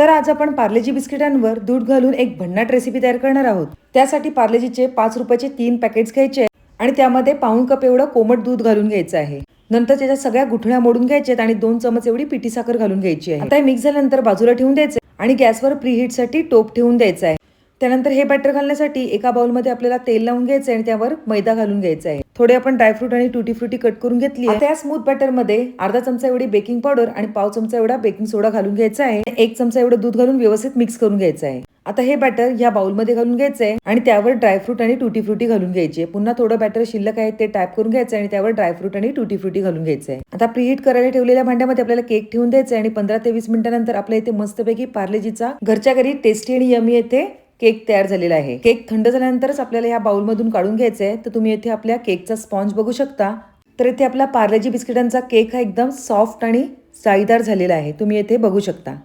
तर आज आपण पार्लेजी बिस्किटांवर दूध घालून एक भन्नाट रेसिपी तयार करणार आहोत। त्यासाठी पार्लेजीचे 5 रुपयाचे 3 पॅकेट्स घ्यायचे आणि त्यामध्ये पाऊण कप एवढं कोमट दूध घालून घ्यायचं आहे। नंतर त्याच्या सगळ्या गुठळ्या मोडून घ्यायच्यात आणि 2 चमच एवढी पिठी साखर घालून घ्यायची आहे। आता हे मिक्स झाल्यानंतर बाजूला ठेवून द्यायचे आणि गॅसवर प्रीहीट साठी टोप ठेवून द्यायचा आहे। त्यानंतर हे बॅटर घालण्यासाठी एका बाउलमध्ये आपल्याला तेल लावून घ्यायचं आणि त्यावर मैदा घालून घ्यायचा आहे। थोडे आपण ड्रायफ्रूट आणि टुटी फ्रुटी कट करून घेतली आहे। आता या स्मूथ बॅटर मध्ये अर्धा चमचा एवढी बेकिंग पावडर आणि पाव चमचा एवढा बेकिंग सोडा घालून घ्यायचा आहे। 1 चमचा एवढं दूध घालून व्यवस्थित मिक्स करून घ्यायचं आहे। आता हे बॅटर या बाउल मध्ये घालून घ्यायचं आहे आणि त्यावर ड्रायफ्रूट आणि टुटी फ्रुटी घालून घ्यायची आहे। पुन्हा थोडं बॅटर शिल्लक आहे ते टॅप करून घ्यायचं आणि त्यावर ड्रायफ्रूट आणि टुटी फ्रुटी घालून घ्यायचं आहे। आता प्रीहीट करायला ठेवलेल्या भांड्यामध्ये आपल्याला केक ठेवून द्यायचा आहे आणि 15 ते 20 मिनिटांनंतर आपल्या इथे मस्तपैकी पार्लेजीचा घरच्या घरी टेस्टी आणि यमी येथे केक तयार झालेला आहे। केक थंड झाल्यानंतरच आपल्याला या बाउल मधून काढून घ्यायचा आहे। तर तुम्ही इथे आपल्या केकचा स्पॉन्ज बघू शकता। तर इथे आपला पार्लेजी बिस्किटांचा केक हा एकदम सॉफ्ट आणि जाळीदार झालेला आहे, तुम्ही इथे बघू शकता।